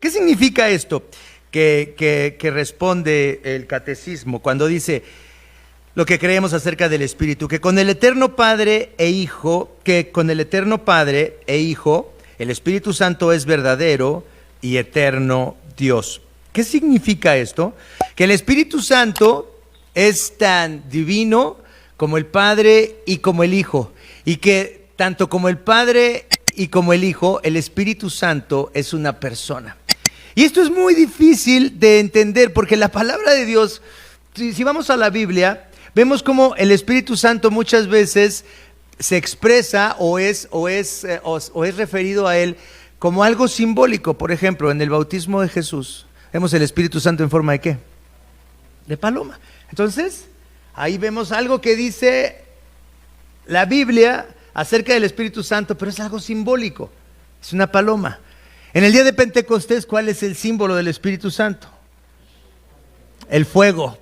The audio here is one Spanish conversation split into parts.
¿Qué significa esto que responde el catecismo cuando dice lo que creemos acerca del Espíritu? Que con el Eterno Padre e Hijo, el Espíritu Santo es verdadero y eterno Dios. ¿Qué significa esto? Que el Espíritu Santo es tan divino como el Padre y como el Hijo, y que tanto como el Padre y como el Hijo, el Espíritu Santo es una persona. Y esto es muy difícil de entender porque la palabra de Dios, si vamos a la Biblia, vemos cómo el Espíritu Santo muchas veces se expresa o es referido a él como algo simbólico. Por ejemplo, en el bautismo de Jesús, vemos el Espíritu Santo en forma de ¿qué? De paloma. Entonces, ahí vemos algo que dice la Biblia acerca del Espíritu Santo, pero es algo simbólico, es una paloma. En el día de Pentecostés, ¿cuál es el símbolo del Espíritu Santo? El fuego.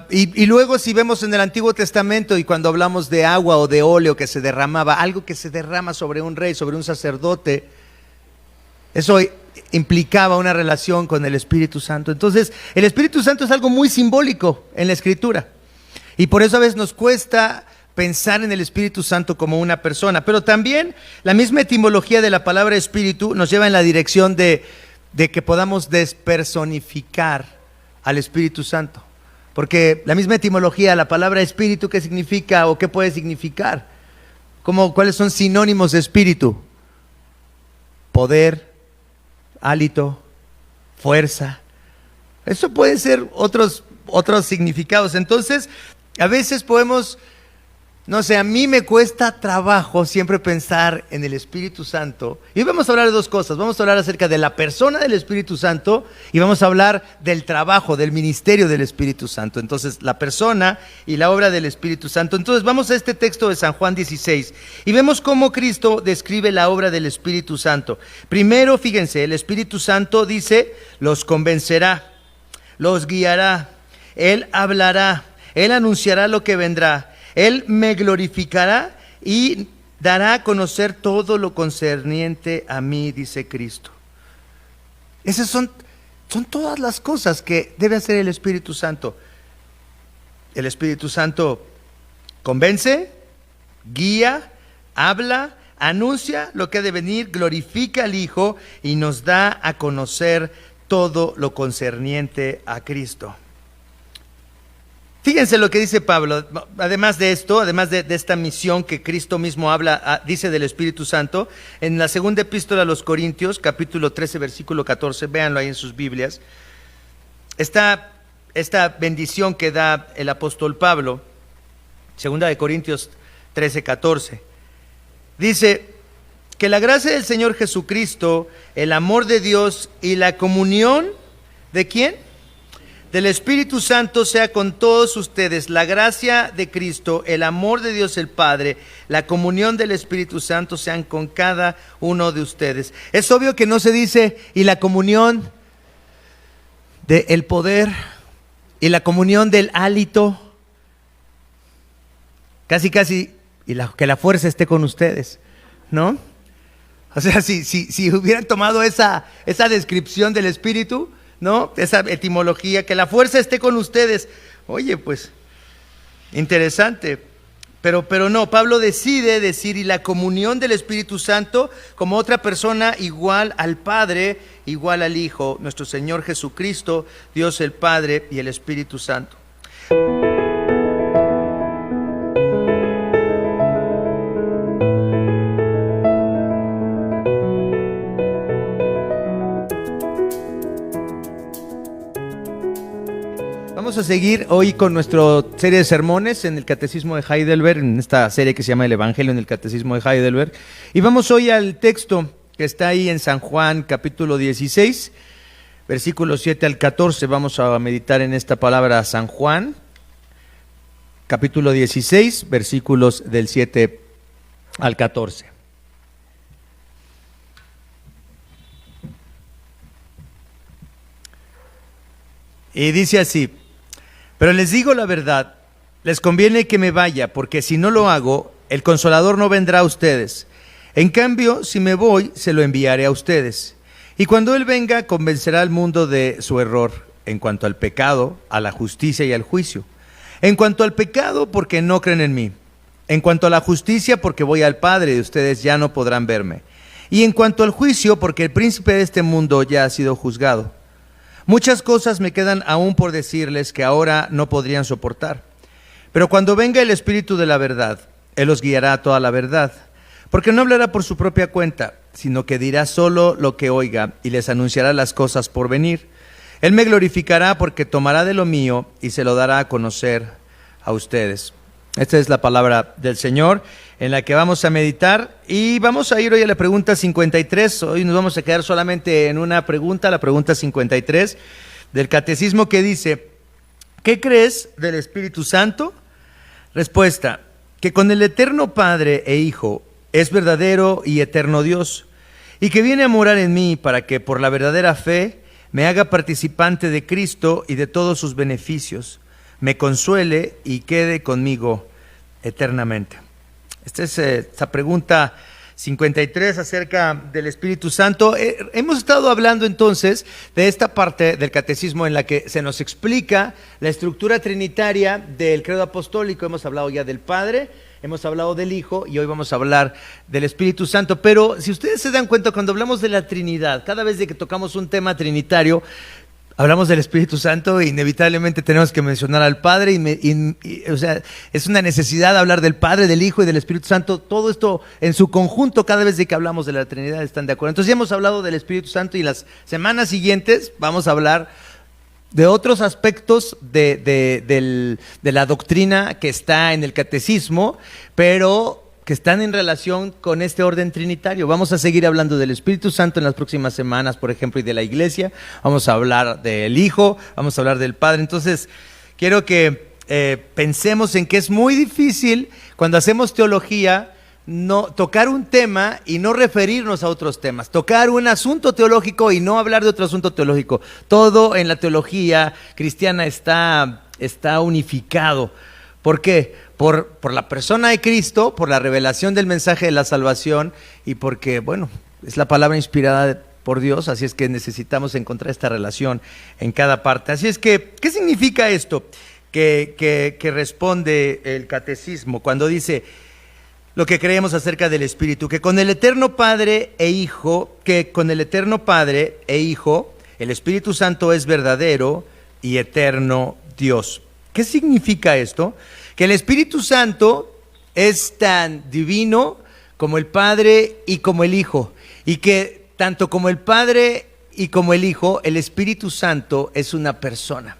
Y luego si vemos en el Antiguo Testamento y cuando hablamos de agua o de óleo que se derramaba, algo que se derrama sobre un rey, sobre un sacerdote, eso implicaba una relación con el Espíritu Santo. Entonces, el Espíritu Santo es algo muy simbólico en la Escritura. Y por eso a veces nos cuesta pensar en el Espíritu Santo como una persona. Pero también la misma etimología de la palabra espíritu nos lleva en la dirección de que podamos despersonificar al Espíritu Santo. Porque la misma etimología, la palabra espíritu, ¿qué significa o qué puede significar? ¿Cuáles son sinónimos de espíritu? Poder, hálito, fuerza. Eso puede ser otros significados. Entonces, a veces podemos, no sé, a mí me cuesta trabajo siempre pensar en el Espíritu Santo. Y hoy vamos a hablar de dos cosas. Vamos a hablar acerca de la persona del Espíritu Santo y vamos a hablar del trabajo, del ministerio del Espíritu Santo. Entonces, la persona y la obra del Espíritu Santo. Entonces, vamos a este texto de San Juan 16 y vemos cómo Cristo describe la obra del Espíritu Santo. Primero, fíjense, el Espíritu Santo dice, los convencerá, los guiará, Él hablará, Él anunciará lo que vendrá. Él me glorificará y dará a conocer todo lo concerniente a mí, dice Cristo. Esas son todas las cosas que debe hacer el Espíritu Santo. El Espíritu Santo convence, guía, habla, anuncia lo que ha de venir, glorifica al Hijo y nos da a conocer todo lo concerniente a Cristo. Fíjense lo que dice Pablo, además de esto, además de esta misión que Cristo mismo dice del Espíritu Santo, en la segunda epístola a los Corintios, capítulo 13, versículo 14, véanlo ahí en sus Biblias, esta bendición que da el apóstol Pablo, segunda de Corintios 13, 14, dice que la gracia del Señor Jesucristo, el amor de Dios y la comunión, ¿de quién? Del Espíritu Santo sea con todos ustedes. La gracia de Cristo, el amor de Dios el Padre, la comunión del Espíritu Santo sean con cada uno de ustedes. Es obvio que no se dice y la comunión del poder y la comunión del hálito, casi y que la fuerza esté con ustedes, ¿no? O sea, si hubieran tomado esa descripción del Espíritu, ¿no? Esa etimología, que la fuerza esté con ustedes. Oye, pues, interesante. Pero no, Pablo decide decir, y la comunión del Espíritu Santo como otra persona igual al Padre, igual al Hijo, nuestro Señor Jesucristo, Dios el Padre y el Espíritu Santo. Vamos a seguir hoy con nuestra serie de sermones en el Catecismo de Heidelberg, en esta serie que se llama El Evangelio en el Catecismo de Heidelberg. Y vamos hoy al texto que está ahí en San Juan, capítulo 16, versículos 7 al 14. Vamos a meditar en esta palabra San Juan, capítulo 16, versículos del 7 al 14. Y dice así: pero les digo la verdad, les conviene que me vaya, porque si no lo hago, el Consolador no vendrá a ustedes. En cambio, si me voy, se lo enviaré a ustedes. Y cuando Él venga, convencerá al mundo de su error en cuanto al pecado, a la justicia y al juicio. En cuanto al pecado, porque no creen en mí. En cuanto a la justicia, porque voy al Padre y ustedes ya no podrán verme. Y en cuanto al juicio, porque el príncipe de este mundo ya ha sido juzgado. Muchas cosas me quedan aún por decirles que ahora no podrían soportar. Pero cuando venga el Espíritu de la verdad, Él los guiará a toda la verdad. Porque no hablará por su propia cuenta, sino que dirá solo lo que oiga y les anunciará las cosas por venir. Él me glorificará porque tomará de lo mío y se lo dará a conocer a ustedes. Esta es la palabra del Señor en la que vamos a meditar y vamos a ir hoy a la pregunta 53. Hoy nos vamos a quedar solamente en una pregunta, la pregunta 53 del Catecismo, que dice: ¿qué crees del Espíritu Santo? Respuesta: que con el eterno Padre e Hijo es verdadero y eterno Dios, y que viene a morar en mí para que por la verdadera fe me haga participante de Cristo y de todos sus beneficios, me consuele y quede conmigo eternamente. Esta es esta pregunta 53 acerca del Espíritu Santo. Hemos estado hablando entonces de esta parte del catecismo en la que se nos explica la estructura trinitaria del credo apostólico. Hemos hablado ya del Padre, hemos hablado del Hijo y hoy vamos a hablar del Espíritu Santo. Pero si ustedes se dan cuenta, cuando hablamos de la Trinidad, cada vez que tocamos un tema trinitario, hablamos del Espíritu Santo e inevitablemente tenemos que mencionar al Padre o sea, es una necesidad hablar del Padre, del Hijo y del Espíritu Santo. Todo esto en su conjunto, cada vez que hablamos de la Trinidad, ¿están de acuerdo? Entonces ya hemos hablado del Espíritu Santo y las semanas siguientes vamos a hablar de otros aspectos de la doctrina que está en el catecismo, pero que están en relación con este orden trinitario. Vamos a seguir hablando del Espíritu Santo en las próximas semanas, por ejemplo, y de la Iglesia. Vamos a hablar del Hijo, vamos a hablar del Padre. Entonces, quiero que pensemos en que es muy difícil cuando hacemos teología no tocar un tema y no referirnos a otros temas, tocar un asunto teológico y no hablar de otro asunto teológico. Todo en la teología cristiana está unificado. ¿Por qué? Por la persona de Cristo, por la revelación del mensaje de la salvación y porque, bueno, es la palabra inspirada por Dios, así es que necesitamos encontrar esta relación en cada parte. Así es que, ¿qué significa esto que responde el catecismo cuando dice lo que creemos acerca del Espíritu? Que con el eterno Padre e Hijo, el Espíritu Santo es verdadero y eterno Dios. ¿Qué significa esto? Que el Espíritu Santo es tan divino como el Padre y como el Hijo, y que tanto como el Padre y como el Hijo, el Espíritu Santo es una persona.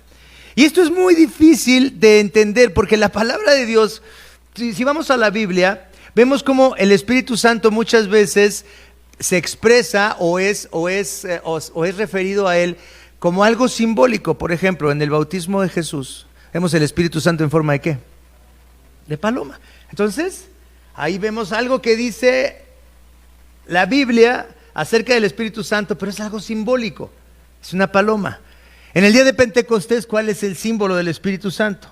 Y esto es muy difícil de entender porque la palabra de Dios, si vamos a la Biblia, vemos como el Espíritu Santo muchas veces se expresa o es referido a Él como algo simbólico. Por ejemplo, en el bautismo de Jesús, vemos el Espíritu Santo en forma ¿de qué? De paloma. Entonces, ahí vemos algo que dice la Biblia acerca del Espíritu Santo, pero es algo simbólico, es una paloma. En el día de Pentecostés, ¿cuál es el símbolo del Espíritu Santo?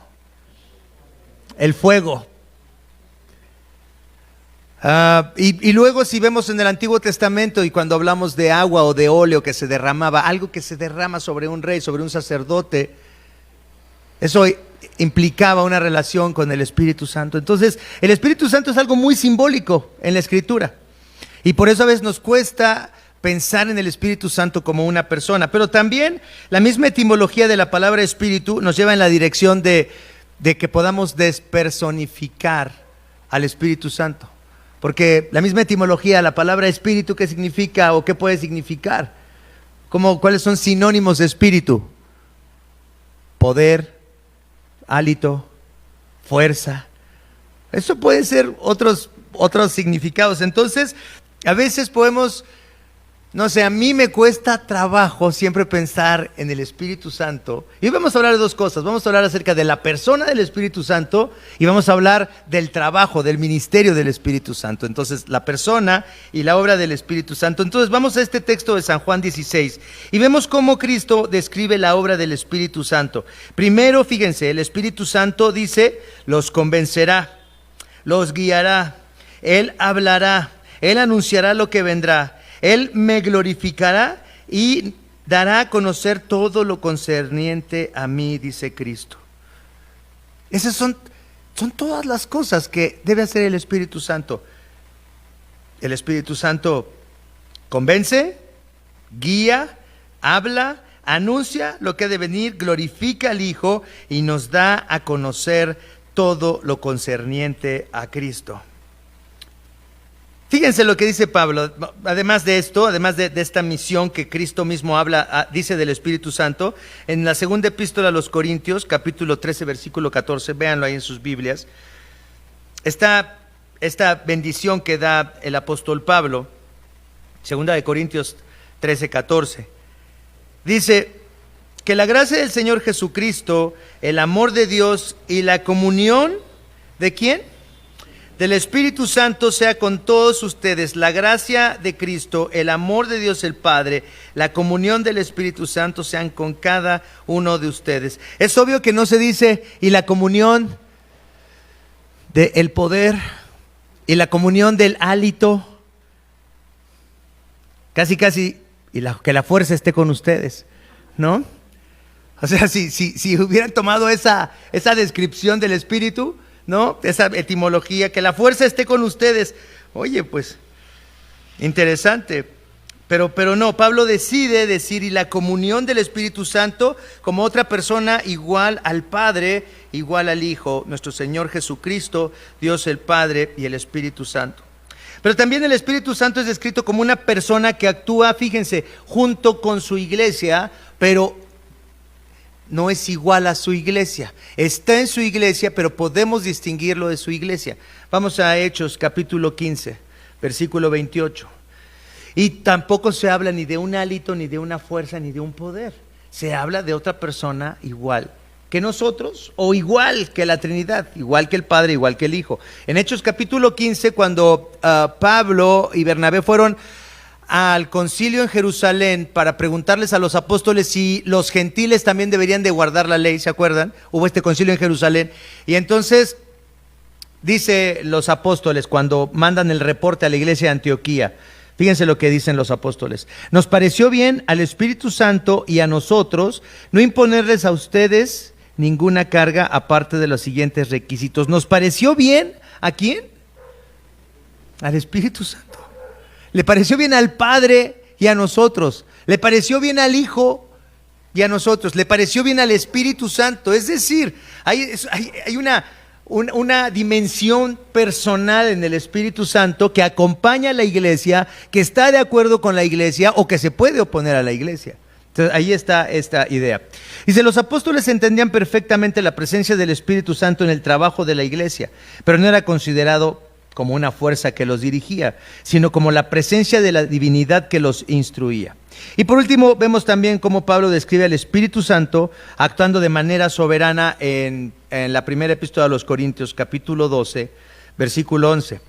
El fuego. Y luego si vemos en el Antiguo Testamento y cuando hablamos de agua o de óleo que se derramaba, algo que se derrama sobre un rey, sobre un sacerdote, eso implicaba una relación con el Espíritu Santo. Entonces, el Espíritu Santo es algo muy simbólico en la Escritura. Y por eso a veces nos cuesta pensar en el Espíritu Santo como una persona. Pero también la misma etimología de la palabra Espíritu nos lleva en la dirección de que podamos despersonificar al Espíritu Santo. Porque la misma etimología, la palabra Espíritu, ¿qué significa o qué puede significar? ¿Cuáles son sinónimos de Espíritu? Poder, hálito, fuerza. Eso puede ser otros significados. Entonces, a veces podemos, no sé, a mí me cuesta trabajo siempre pensar en el Espíritu Santo. Y hoy vamos a hablar de dos cosas. Vamos a hablar acerca de la persona del Espíritu Santo y vamos a hablar del trabajo, del ministerio del Espíritu Santo. Entonces, la persona y la obra del Espíritu Santo. Entonces, vamos a este texto de San Juan 16 y vemos cómo Cristo describe la obra del Espíritu Santo. Primero, fíjense, el Espíritu Santo dice, los convencerá, los guiará, Él hablará. Él anunciará lo que vendrá. Él me glorificará y dará a conocer todo lo concerniente a mí, dice Cristo. Esas son todas las cosas que debe hacer el Espíritu Santo. El Espíritu Santo convence, guía, habla, anuncia lo que ha de venir, glorifica al Hijo y nos da a conocer todo lo concerniente a Cristo. Fíjense lo que dice Pablo, además de esto, además de esta misión que Cristo mismo habla, dice del Espíritu Santo, en la segunda epístola a los Corintios, capítulo 13, versículo 14, véanlo ahí en sus Biblias, esta bendición que da el apóstol Pablo, segunda de Corintios 13, 14, dice que la gracia del Señor Jesucristo, el amor de Dios y la comunión, ¿de quién? Del Espíritu Santo sea con todos ustedes. La gracia de Cristo, el amor de Dios el Padre, la comunión del Espíritu Santo sean con cada uno de ustedes. Es obvio que no se dice y la comunión del poder y la comunión del hálito, casi y que la fuerza esté con ustedes, ¿no? O sea, si hubieran tomado esa descripción del Espíritu, ¿no? Esa etimología, que la fuerza esté con ustedes. Oye, pues, interesante. Pero no, Pablo decide decir, y la comunión del Espíritu Santo como otra persona igual al Padre, igual al Hijo, nuestro Señor Jesucristo, Dios el Padre y el Espíritu Santo. Pero también el Espíritu Santo es descrito como una persona que actúa, fíjense, junto con su iglesia, pero no es igual a su iglesia. Está en su iglesia, pero podemos distinguirlo de su iglesia. Vamos a Hechos capítulo 15, versículo 28. Y tampoco se habla ni de un hálito, ni de una fuerza, ni de un poder. Se habla de otra persona igual que nosotros, o igual que la Trinidad, igual que el Padre, igual que el Hijo. En Hechos capítulo 15, cuando Pablo y Bernabé fueron al concilio en Jerusalén para preguntarles a los apóstoles si los gentiles también deberían de guardar la ley, ¿se acuerdan? Hubo este concilio en Jerusalén y entonces dice los apóstoles cuando mandan el reporte a la iglesia de Antioquía, fíjense lo que dicen los apóstoles: nos pareció bien al Espíritu Santo y a nosotros no imponerles a ustedes ninguna carga aparte de los siguientes requisitos. ¿Nos pareció bien a quién? Al Espíritu Santo. Le pareció bien al Padre y a nosotros. Le pareció bien al Hijo y a nosotros. Le pareció bien al Espíritu Santo. Es decir, hay una dimensión personal en el Espíritu Santo que acompaña a la iglesia, que está de acuerdo con la iglesia o que se puede oponer a la iglesia. Entonces ahí está esta idea. Dice, los apóstoles entendían perfectamente la presencia del Espíritu Santo en el trabajo de la iglesia, pero no era considerado como una fuerza que los dirigía, sino como la presencia de la divinidad que los instruía. Y por último, vemos también cómo Pablo describe al Espíritu Santo actuando de manera soberana en la primera epístola a los Corintios, capítulo 12, versículo 11.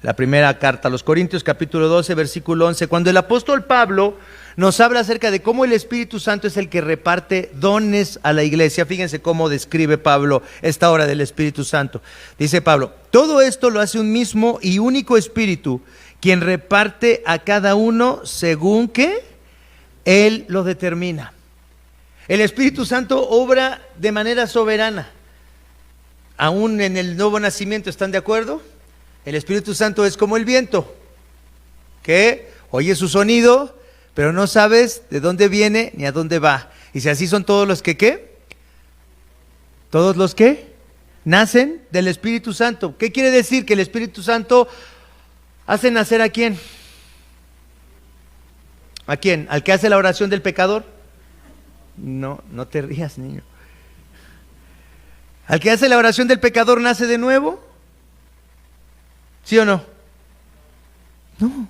La primera carta a los Corintios, capítulo 12, versículo 11, cuando el apóstol Pablo nos habla acerca de cómo el Espíritu Santo es el que reparte dones a la iglesia. Fíjense cómo describe Pablo esta obra del Espíritu Santo. Dice Pablo, todo esto lo hace un mismo y único Espíritu, quien reparte a cada uno según que Él lo determina. El Espíritu Santo obra de manera soberana. Aún en el nuevo nacimiento, ¿están de acuerdo? El Espíritu Santo es como el viento, que oye su sonido, pero no sabes de dónde viene ni a dónde va. Y si así son todos los que, ¿qué? Todos los que nacen del Espíritu Santo. ¿Qué quiere decir? Que el Espíritu Santo hace nacer ¿a quién? ¿A quién? ¿Al que hace la oración del pecador? No, no te rías, niño. ¿Al que hace la oración del pecador nace de nuevo? ¿Sí o no? No.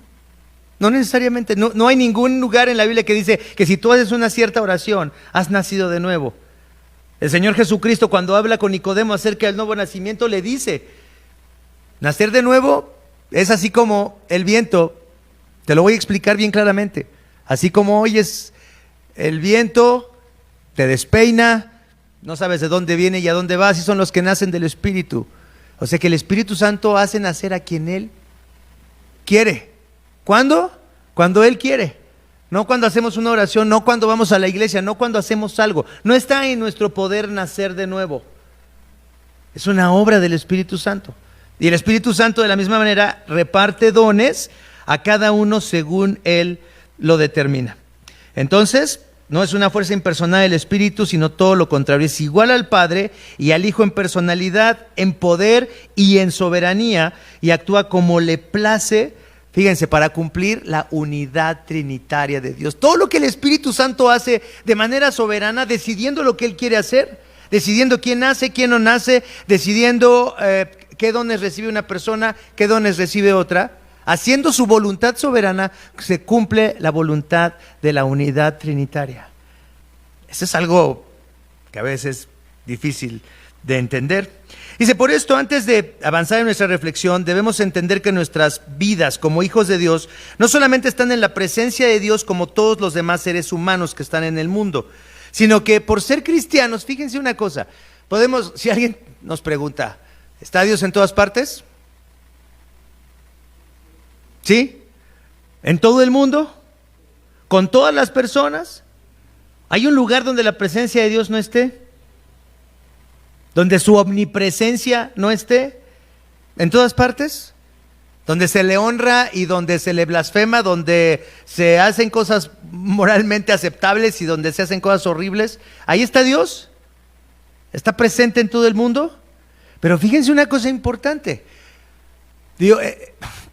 No necesariamente, no hay ningún lugar en la Biblia que dice que si tú haces una cierta oración, has nacido de nuevo. El Señor Jesucristo, cuando habla con Nicodemo acerca del nuevo nacimiento, le dice, nacer de nuevo es así como el viento. Te lo voy a explicar bien claramente. Así como oyes el viento, te despeina, no sabes de dónde viene y a dónde va, así son los que nacen del Espíritu. O sea que el Espíritu Santo hace nacer a quien Él quiere. ¿Cuándo? Cuando Él quiere. No cuando hacemos una oración, no cuando vamos a la iglesia, no cuando hacemos algo. No está en nuestro poder nacer de nuevo. Es una obra del Espíritu Santo. Y el Espíritu Santo de la misma manera reparte dones a cada uno según Él lo determina. Entonces, no es una fuerza impersonal del Espíritu, sino todo lo contrario. Es igual al Padre y al Hijo en personalidad, en poder y en soberanía, y actúa como le place, fíjense, para cumplir la unidad trinitaria de Dios. Todo lo que el Espíritu Santo hace de manera soberana, decidiendo lo que Él quiere hacer, decidiendo quién nace, quién no nace, decidiendo qué dones recibe una persona, qué dones recibe otra. Haciendo su voluntad soberana, se cumple la voluntad de la unidad trinitaria. Eso es algo que a veces es difícil de entender. Dice, por esto, antes de avanzar en nuestra reflexión, debemos entender que nuestras vidas como hijos de Dios no solamente están en la presencia de Dios como todos los demás seres humanos que están en el mundo, sino que por ser cristianos, fíjense una cosa, podemos, si alguien nos pregunta, ¿está Dios en todas partes? ¿Sí? ¿En todo el mundo? ¿Con todas las personas? ¿Hay un lugar donde la presencia de Dios no esté? ¿Donde su omnipresencia no esté? ¿En todas partes? ¿Donde se le honra y donde se le blasfema? ¿Donde se hacen cosas moralmente aceptables y donde se hacen cosas horribles? ¿Ahí está Dios? ¿Está presente en todo el mundo? Pero fíjense una cosa importante. Digo,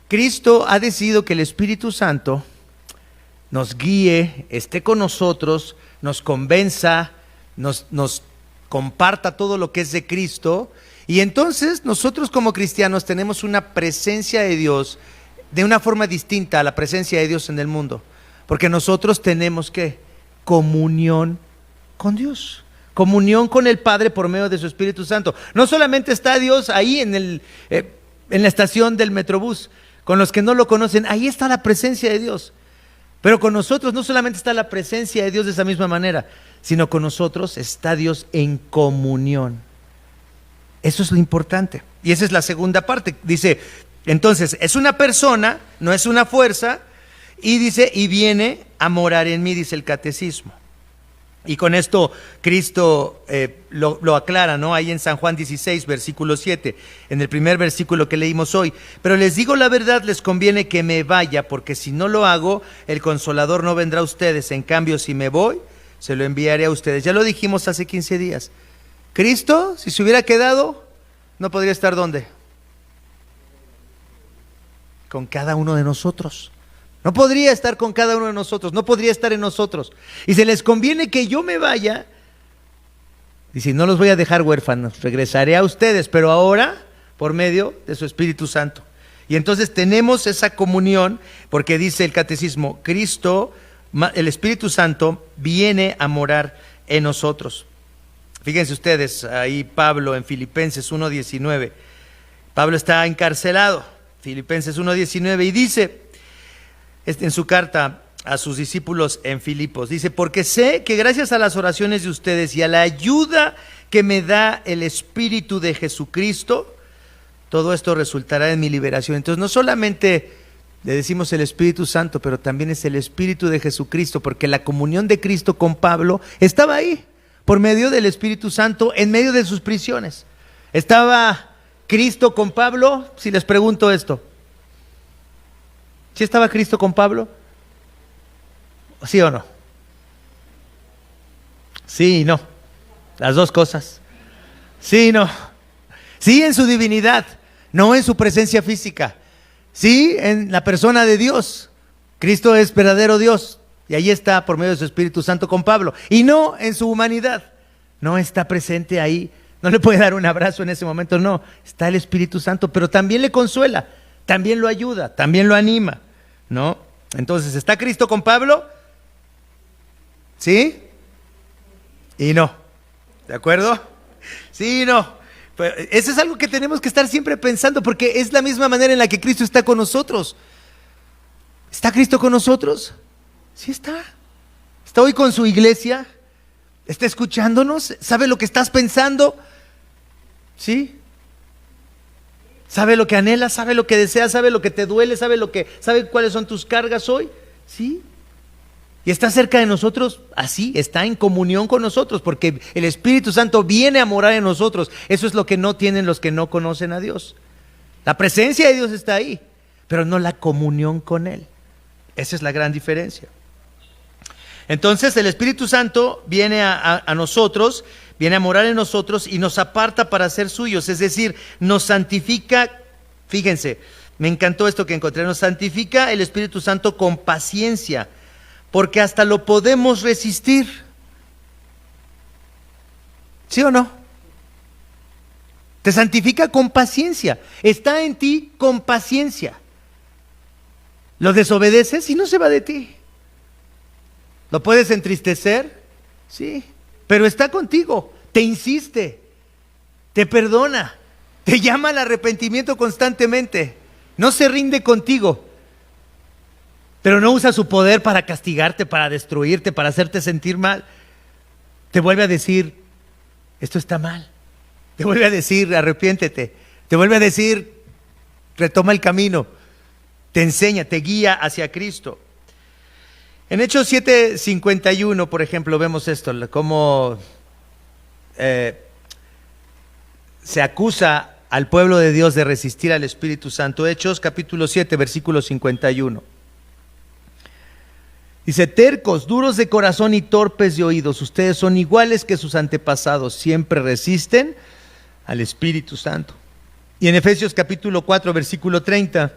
Cristo ha decidido que el Espíritu Santo nos guíe, esté con nosotros, nos convenza, nos comparta todo lo que es de Cristo, y entonces nosotros como cristianos tenemos una presencia de Dios de una forma distinta a la presencia de Dios en el mundo, porque nosotros tenemos ¿qué? Comunión con Dios, comunión con el Padre por medio de su Espíritu Santo. No solamente está Dios ahí en la estación del Metrobús, con los que no lo conocen, ahí está la presencia de Dios. Pero con nosotros no solamente está la presencia de Dios de esa misma manera, sino con nosotros está Dios en comunión. Eso es lo importante. Y esa es la segunda parte. Dice, entonces, es una persona, no es una fuerza, y dice, y viene a morar en mí, dice el catecismo. Y con esto Cristo lo aclara, ¿no? Ahí en San Juan 16, versículo 7, en el primer versículo que leímos hoy. Pero les digo la verdad, les conviene que me vaya, porque si no lo hago, el Consolador no vendrá a ustedes. En cambio, si me voy, se lo enviaré a ustedes. Ya lo dijimos hace 15 días. Cristo, si se hubiera quedado, no podría estar ¿dónde? Con cada uno de nosotros. No podría estar con cada uno de nosotros, no podría estar en nosotros. Y se les conviene que yo me vaya. Dice, no los voy a dejar huérfanos, regresaré a ustedes, pero ahora por medio de su Espíritu Santo. Y entonces tenemos esa comunión, porque dice el catecismo, Cristo, el Espíritu Santo, viene a morar en nosotros. Fíjense ustedes, ahí Pablo en Filipenses 1:19. Pablo está encarcelado, Filipenses 1:19, y dice en su carta a sus discípulos en Filipos, dice, porque sé que gracias a las oraciones de ustedes y a la ayuda que me da el Espíritu de Jesucristo, todo esto resultará en mi liberación. Entonces no solamente le decimos el Espíritu Santo, pero también es el Espíritu de Jesucristo, porque la comunión de Cristo con Pablo estaba ahí, por medio del Espíritu Santo, en medio de sus prisiones. ¿Estaba Cristo con Pablo? Si les pregunto esto, ¿sí estaba Cristo con Pablo? ¿Sí o no? Sí y no. Las dos cosas. Sí y no. Sí en su divinidad, no en su presencia física. Sí en la persona de Dios. Cristo es verdadero Dios. Y ahí está por medio de su Espíritu Santo con Pablo. Y no en su humanidad. No está presente ahí. No le puede dar un abrazo en ese momento. No, está el Espíritu Santo. Pero también le consuela. También lo ayuda. También lo anima. ¿No? Entonces, ¿está Cristo con Pablo? ¿Sí? Y no. ¿De acuerdo? Sí y no. Pero eso es algo que tenemos que estar siempre pensando, porque es la misma manera en la que Cristo está con nosotros. ¿Está Cristo con nosotros? Sí está. ¿Está hoy con su iglesia? ¿Está escuchándonos? ¿Sabe lo que estás pensando? ¿Sí? sabe lo que anhelas, sabe lo que deseas, sabe lo que te duele, sabe cuáles son tus cargas hoy, ¿sí? Y está cerca de nosotros, así, está en comunión con nosotros, porque el Espíritu Santo viene a morar en nosotros. Eso es lo que no tienen los que no conocen a Dios. La presencia de Dios está ahí, pero no la comunión con Él. Esa es la gran diferencia. Entonces el Espíritu Santo viene a nosotros, viene a morar en nosotros y nos aparta para ser suyos, es decir, nos santifica. Fíjense, me encantó esto que encontré, nos santifica el Espíritu Santo con paciencia, porque hasta lo podemos resistir. ¿Sí o no? Te santifica con paciencia, está en ti con paciencia. Lo desobedeces y no se va de ti. ¿Lo puedes entristecer? Sí, pero está contigo, te insiste, te perdona, te llama al arrepentimiento constantemente, no se rinde contigo, pero no usa su poder para castigarte, para destruirte, para hacerte sentir mal. Te vuelve a decir, esto está mal. Te vuelve a decir, arrepiéntete. Te vuelve a decir, retoma el camino. Te enseña, te guía hacia Cristo. En Hechos 7:51, por ejemplo, vemos esto, cómo se acusa al pueblo de Dios de resistir al Espíritu Santo. Hechos capítulo 7, versículo 51. Dice, tercos, duros de corazón y torpes de oídos, ustedes son iguales que sus antepasados, siempre resisten al Espíritu Santo. Y en Efesios capítulo 4, versículo 30,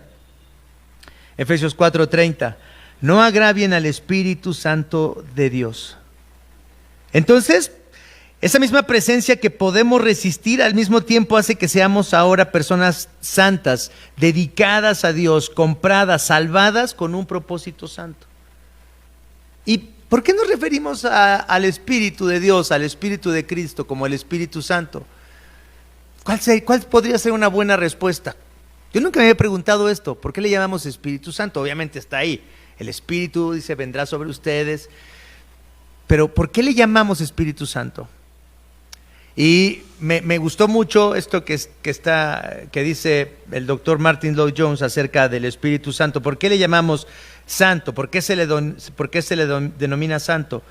Efesios 4:30, no agravien al Espíritu Santo de Dios. Entonces, esa misma presencia que podemos resistir al mismo tiempo hace que seamos ahora personas santas, dedicadas a Dios, compradas, salvadas con un propósito santo. ¿Y por qué nos referimos al Espíritu de Dios, al Espíritu de Cristo como el Espíritu Santo? ¿Cuál podría ser una buena respuesta? Yo nunca me había preguntado esto. ¿Por qué le llamamos Espíritu Santo? Obviamente está ahí. El Espíritu, dice, vendrá sobre ustedes. Pero ¿por qué le llamamos Espíritu Santo? Y me gustó mucho esto que dice el doctor Martin Lloyd-Jones acerca del Espíritu Santo. ¿Por qué le llamamos santo? ¿Por qué se le denomina santo?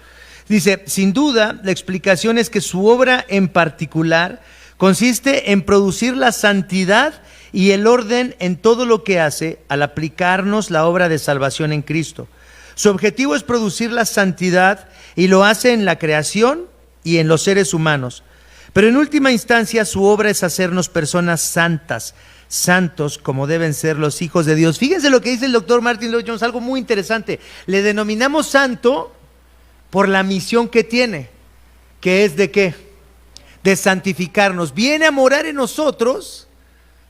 Dice, sin duda, la explicación es que su obra en particular consiste en producir la santidad y el orden en todo lo que hace al aplicarnos la obra de salvación en Cristo. Su objetivo es producir la santidad y lo hace en la creación y en los seres humanos. Pero en última instancia su obra es hacernos personas santas, santos como deben ser los hijos de Dios. Fíjense lo que dice el doctor Martin Lloyd-Jones, algo muy interesante. Le denominamos santo por la misión que tiene, que es ¿de qué? De santificarnos. Viene a morar en nosotros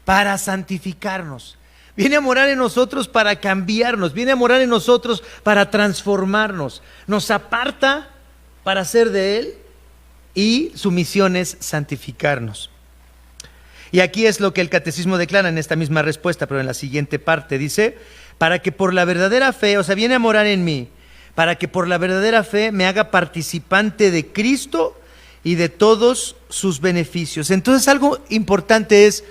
para santificarnos. Viene a morar en nosotros para cambiarnos. Viene a morar en nosotros para transformarnos. Nos aparta para ser de Él y su misión es santificarnos. Y aquí es lo que el catecismo declara en esta misma respuesta, pero en la siguiente parte dice, para que por la verdadera fe, o sea, viene a morar en mí, para que por la verdadera fe me haga participante de Cristo y de todos sus beneficios. Entonces algo importante es,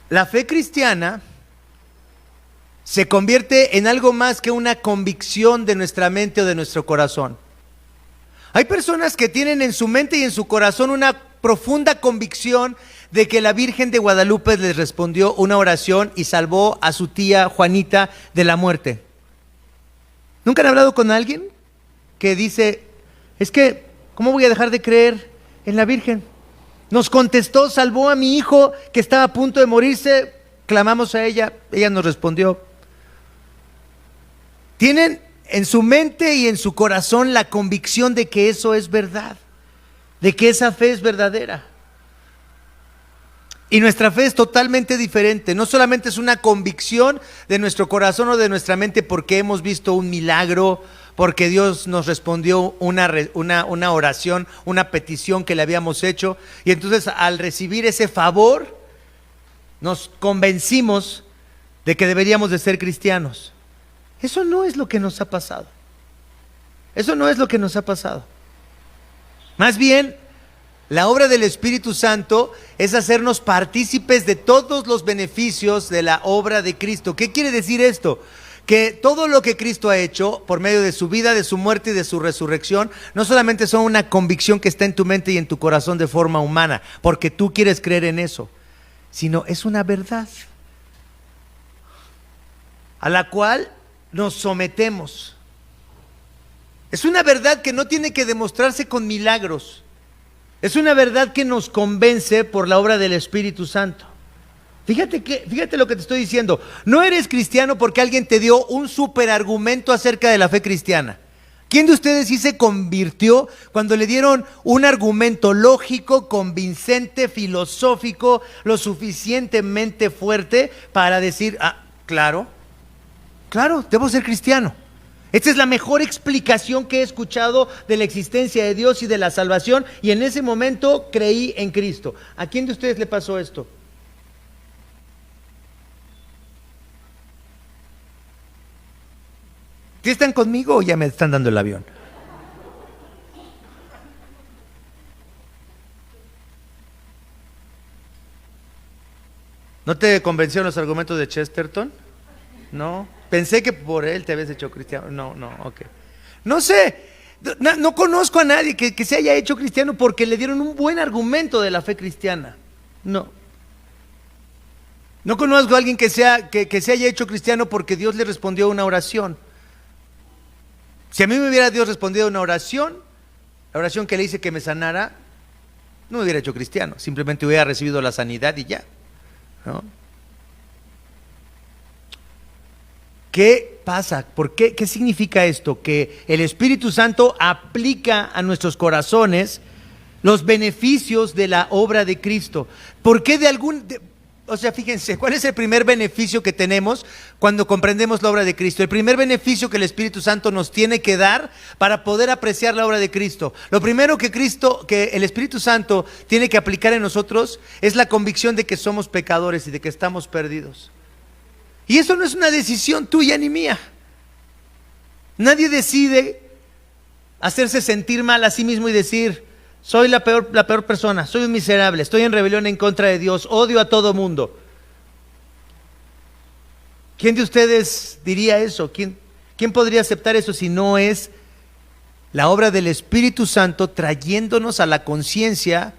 la fe cristiana se convierte en algo más que una convicción de nuestra mente o de nuestro corazón. Hay personas que tienen en su mente y en su corazón una profunda convicción de que la Virgen de Guadalupe les respondió una oración y salvó a su tía Juanita de la muerte. ¿Nunca han hablado con alguien que dice, es que, ¿cómo voy a dejar de creer en la Virgen? Nos contestó, salvó a mi hijo que estaba a punto de morirse, clamamos a ella, ella nos respondió. Tienen en su mente y en su corazón la convicción de que eso es verdad, de que esa fe es verdadera. Y nuestra fe es totalmente diferente, no solamente es una convicción de nuestro corazón o de nuestra mente porque hemos visto un milagro, porque Dios nos respondió una oración, una petición que le habíamos hecho, y entonces al recibir ese favor, nos convencimos de que deberíamos de ser cristianos. Eso no es lo que nos ha pasado. Eso no es lo que nos ha pasado. Más bien, La obra del Espíritu Santo es hacernos partícipes de todos los beneficios de la obra de Cristo. ¿Qué quiere decir esto? Que todo lo que Cristo ha hecho por medio de su vida, de su muerte y de su resurrección, no solamente son una convicción que está en tu mente y en tu corazón de forma humana, porque tú quieres creer en eso, sino es una verdad a la cual nos sometemos. Es una verdad que no tiene que demostrarse con milagros. Es una verdad que nos convence por la obra del Espíritu Santo. Fíjate lo que te estoy diciendo. No eres cristiano porque alguien te dio un superargumento acerca de la fe cristiana. ¿Quién de ustedes sí se convirtió cuando le dieron un argumento lógico, convincente, filosófico, lo suficientemente fuerte para decir, claro, debo ser cristiano? Esta es la mejor explicación que he escuchado de la existencia de Dios y de la salvación, y en ese momento creí en Cristo. ¿A quién de ustedes le pasó esto? ¿Sí están conmigo o ya me están dando el avión? ¿No te convencieron los argumentos de Chesterton? No. Pensé que por él te habías hecho cristiano. No, ok. No sé, no conozco a nadie que se haya hecho cristiano porque le dieron un buen argumento de la fe cristiana. No. No conozco a alguien que se haya hecho cristiano porque Dios le respondió a una oración. Si a mí me hubiera Dios respondido a una oración, la oración que le hice que me sanara, no me hubiera hecho cristiano. Simplemente hubiera recibido la sanidad y ya, ¿no? ¿Qué pasa? ¿Por qué? ¿Qué significa esto? Que el Espíritu Santo aplica a nuestros corazones los beneficios de la obra de Cristo. ¿Por qué fíjense, ¿cuál es el primer beneficio que tenemos cuando comprendemos la obra de Cristo? El primer beneficio que el Espíritu Santo nos tiene que dar para poder apreciar la obra de Cristo. Lo primero que el Espíritu Santo tiene que aplicar en nosotros es la convicción de que somos pecadores y de que estamos perdidos. Y eso no es una decisión tuya ni mía. Nadie decide hacerse sentir mal a sí mismo y decir, soy la peor persona, soy un miserable, estoy en rebelión en contra de Dios, odio a todo mundo. ¿Quién de ustedes diría eso? ¿Quién podría aceptar eso si no es la obra del Espíritu Santo trayéndonos a la conciencia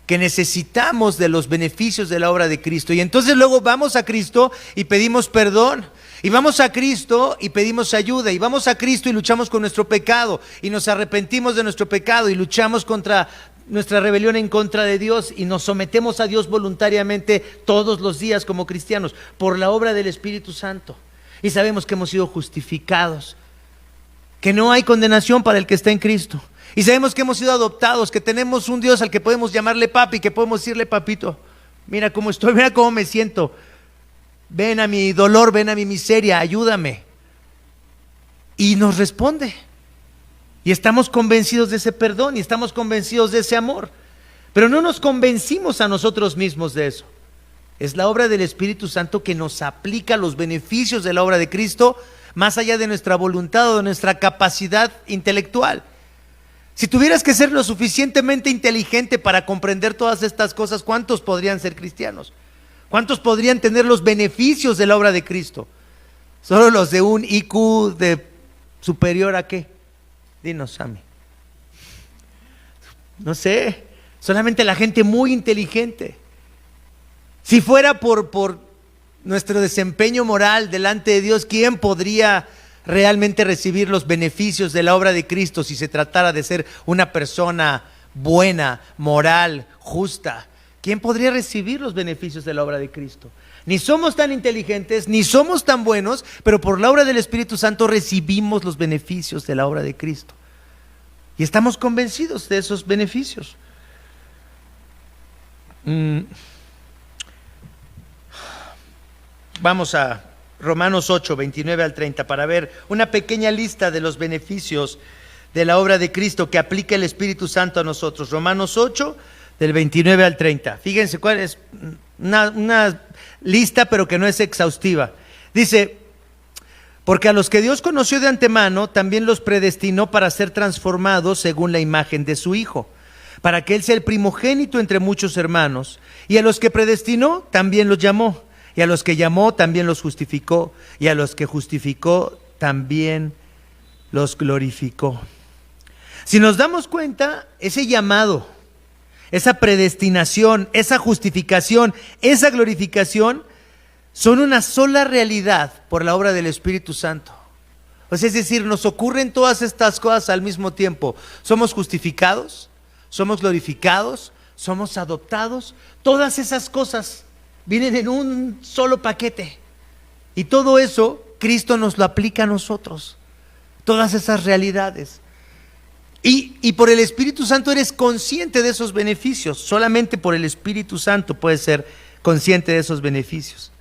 que necesitamos de los beneficios de la obra de Cristo? Y entonces luego vamos a Cristo y pedimos perdón, y vamos a Cristo y pedimos ayuda, y vamos a Cristo y luchamos con nuestro pecado, y nos arrepentimos de nuestro pecado, y luchamos contra nuestra rebelión en contra de Dios, y nos sometemos a Dios voluntariamente todos los días como cristianos, por la obra del Espíritu Santo. Y sabemos que hemos sido justificados, que no hay condenación para el que está en Cristo. Y sabemos que hemos sido adoptados, que tenemos un Dios al que podemos llamarle papi, que podemos decirle, papito, mira cómo estoy, mira cómo me siento, ven a mi dolor, ven a mi miseria, ayúdame. Y nos responde. Y estamos convencidos de ese perdón y estamos convencidos de ese amor. Pero no nos convencimos a nosotros mismos de eso. Es la obra del Espíritu Santo que nos aplica los beneficios de la obra de Cristo más allá de nuestra voluntad o de nuestra capacidad intelectual. Si tuvieras que ser lo suficientemente inteligente para comprender todas estas cosas, ¿cuántos podrían ser cristianos? ¿Cuántos podrían tener los beneficios de la obra de Cristo? ¿Solo los de un IQ de superior a qué? Dinos, Sammy. No sé, solamente la gente muy inteligente. Si fuera por nuestro desempeño moral delante de Dios, ¿quién podría realmente recibir los beneficios de la obra de Cristo si se tratara de ser una persona buena, moral, justa? ¿Quién podría recibir los beneficios de la obra de Cristo? Ni somos tan inteligentes, ni somos tan buenos, pero por la obra del Espíritu Santo recibimos los beneficios de la obra de Cristo. Y estamos convencidos de esos beneficios. Vamos a Romanos 8, 29 al 30, para ver una pequeña lista de los beneficios de la obra de Cristo que aplica el Espíritu Santo a nosotros. Romanos 8, del 29 al 30. Fíjense cuál es una lista, pero que no es exhaustiva. Dice, porque a los que Dios conoció de antemano, también los predestinó para ser transformados según la imagen de su Hijo, para que Él sea el primogénito entre muchos hermanos. Y a los que predestinó, también los llamó. Y a los que llamó, también los justificó. Y a los que justificó, también los glorificó. Si nos damos cuenta, ese llamado, esa predestinación, esa justificación, esa glorificación, son una sola realidad por la obra del Espíritu Santo. O sea, es decir, nos ocurren todas estas cosas al mismo tiempo. Somos justificados, somos glorificados, somos adoptados. Todas esas cosas vienen en un solo paquete. Y todo eso, Cristo nos lo aplica a nosotros. Todas esas realidades. Y por el Espíritu Santo eres consciente de esos beneficios. Solamente por el Espíritu Santo puedes ser consciente de esos beneficios.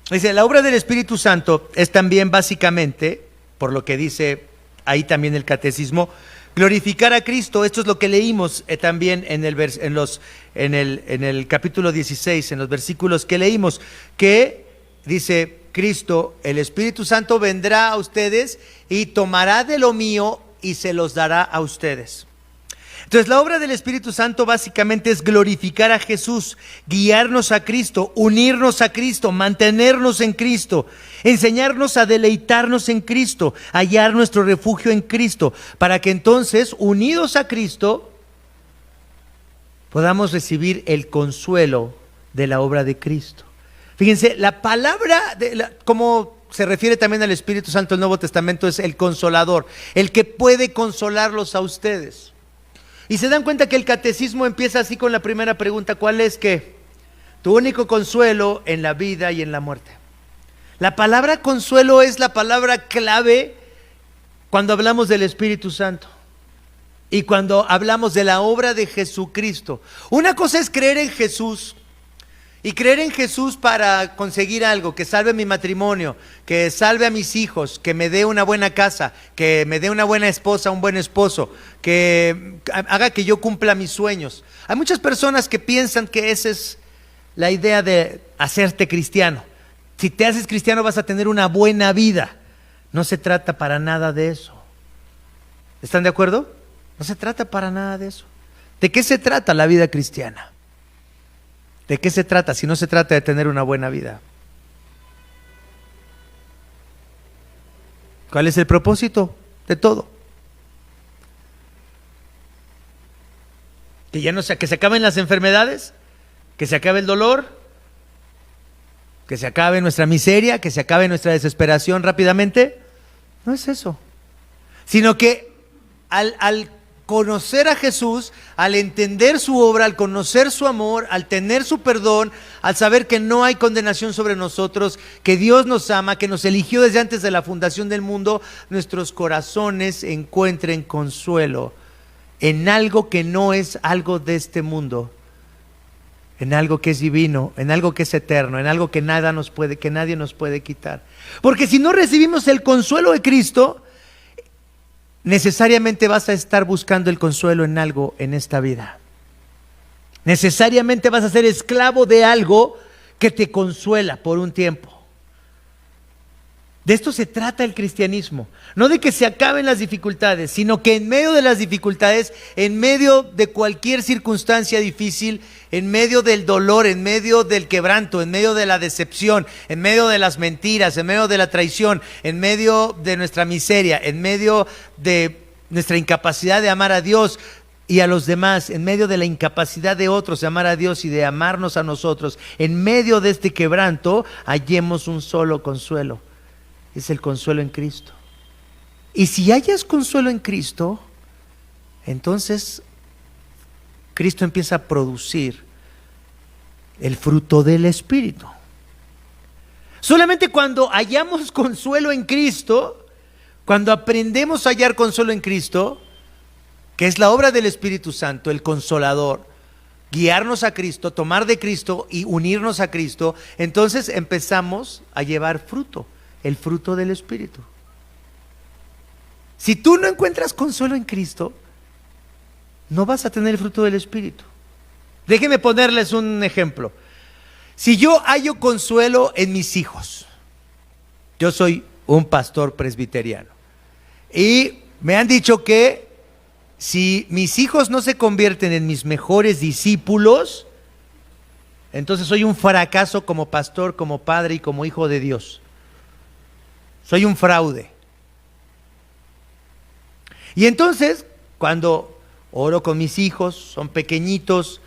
Dice, la obra del Espíritu Santo es también básicamente, por lo que dice ahí también el catecismo, glorificar a Cristo. Esto es lo que leímos también en el capítulo 16, en los versículos que leímos, que dice Cristo, el Espíritu Santo vendrá a ustedes y tomará de lo mío y se los dará a ustedes. Entonces la obra del Espíritu Santo básicamente es glorificar a Jesús, guiarnos a Cristo, unirnos a Cristo, mantenernos en Cristo, enseñarnos a deleitarnos en Cristo, hallar nuestro refugio en Cristo, para que entonces, unidos a Cristo, podamos recibir el consuelo de la obra de Cristo. Fíjense, la palabra, como se refiere también al Espíritu Santo del Nuevo Testamento, es el consolador, el que puede consolarlos a ustedes. Y se dan cuenta que el catecismo empieza así con la primera pregunta, ¿cuál es que? Tu único consuelo en la vida y en la muerte. La palabra consuelo es la palabra clave cuando hablamos del Espíritu Santo y cuando hablamos de la obra de Jesucristo. Una cosa es creer en Jesús, y creer en Jesús para conseguir algo, que salve mi matrimonio, que salve a mis hijos, que me dé una buena casa, que me dé una buena esposa, un buen esposo, que haga que yo cumpla mis sueños. Hay muchas personas que piensan que esa es la idea de hacerte cristiano. Si te haces cristiano vas a tener una buena vida. No se trata para nada de eso. ¿Están de acuerdo? No se trata para nada de eso. ¿De qué se trata la vida cristiana? ¿De qué se trata si no se trata de tener una buena vida? ¿Cuál es el propósito de todo? Que ya no sea, que se acaben las enfermedades, que se acabe el dolor, que se acabe nuestra miseria, que se acabe nuestra desesperación rápidamente. No es eso, sino que al conocer a Jesús, al entender su obra, al conocer su amor, al tener su perdón, al saber que no hay condenación sobre nosotros, que Dios nos ama, que nos eligió desde antes de la fundación del mundo, nuestros corazones encuentren consuelo en algo que no es algo de este mundo, en algo que es divino, en algo que es eterno, en algo que nadie nos puede quitar. Porque si no recibimos el consuelo de Cristo, necesariamente vas a estar buscando el consuelo en algo en esta vida. Necesariamente vas a ser esclavo de algo que te consuela por un tiempo. De esto se trata el cristianismo. No de que se acaben las dificultades, sino que en medio de las dificultades, en medio de cualquier circunstancia difícil, en medio del dolor, en medio del quebranto, en medio de la decepción, en medio de las mentiras, en medio de la traición, en medio de nuestra miseria, en medio de nuestra incapacidad de amar a Dios y a los demás, en medio de la incapacidad de otros de amar a Dios y de amarnos a nosotros, en medio de este quebranto, hallemos un solo consuelo. Es el consuelo en Cristo. Y si hayas consuelo en Cristo, entonces Cristo empieza a producir el fruto del Espíritu. Solamente cuando hallamos consuelo en Cristo, cuando aprendemos a hallar consuelo en Cristo, que es la obra del Espíritu Santo, el Consolador, guiarnos a Cristo, tomar de Cristo y unirnos a Cristo, entonces empezamos a llevar fruto. El fruto del Espíritu. Si tú no encuentras consuelo en Cristo, no vas a tener el fruto del Espíritu. Déjenme ponerles un ejemplo. Si yo hallo consuelo en mis hijos, yo soy un pastor presbiteriano y Me han dicho que si mis hijos no se convierten en mis mejores discípulos, entonces soy un fracaso como pastor, como padre y como hijo de Dios. Soy un fraude. Y entonces, cuando oro con mis hijos, son pequeñitos,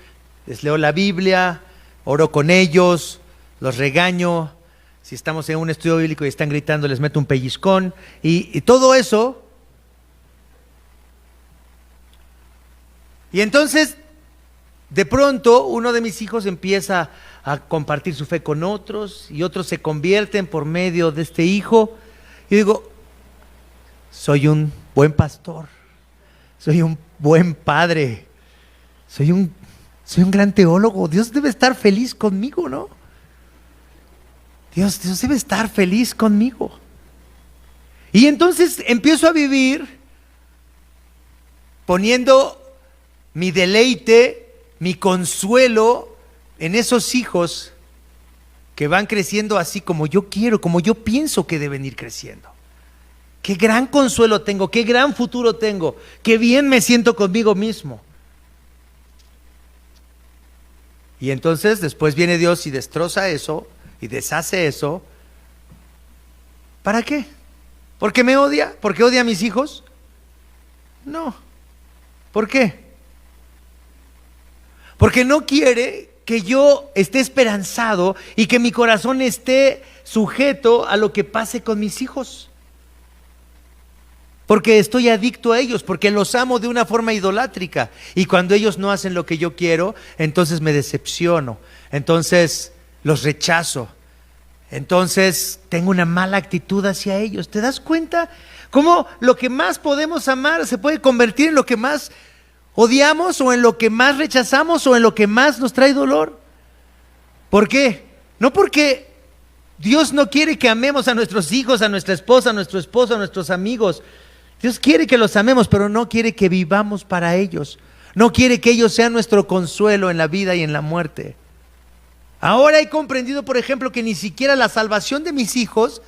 les leo la Biblia, oro con ellos, los regaño. Si estamos en un estudio bíblico y están gritando, les meto un pellizcón. Y todo eso. Y entonces, de pronto, uno de mis hijos empieza a compartir su fe con otros y otros se convierten por medio de este hijo. Y digo, soy un buen pastor, soy un buen padre, soy un gran teólogo. Dios debe estar feliz conmigo, ¿no? Dios debe estar feliz conmigo. Y entonces empiezo a vivir poniendo mi deleite, mi consuelo en esos hijos que van creciendo así como yo quiero, como yo pienso que deben ir creciendo. Qué gran consuelo tengo, qué gran futuro tengo, qué bien me siento conmigo mismo. Y entonces después viene Dios y destroza eso y deshace eso. ¿Para qué? ¿Porque me odia? ¿Porque odia a mis hijos? No. ¿Por qué? Porque no quiere que yo esté esperanzado y que mi corazón esté sujeto a lo que pase con mis hijos. Porque estoy adicto a ellos, porque los amo de una forma idolátrica. Y cuando ellos no hacen lo que yo quiero, entonces me decepciono, entonces los rechazo, entonces tengo una mala actitud hacia ellos. ¿Te das cuenta cómo lo que más podemos amar se puede convertir en lo que más odiamos, o en lo que más rechazamos, o en lo que más nos trae dolor? ¿Por qué? No porque Dios no quiere que amemos a nuestros hijos, a nuestra esposa, a nuestro esposo, a nuestros amigos. Dios quiere que los amemos, pero no quiere que vivamos para ellos. No quiere que ellos sean nuestro consuelo en la vida y en la muerte. Ahora he comprendido, por ejemplo, que ni siquiera la salvación de mis hijos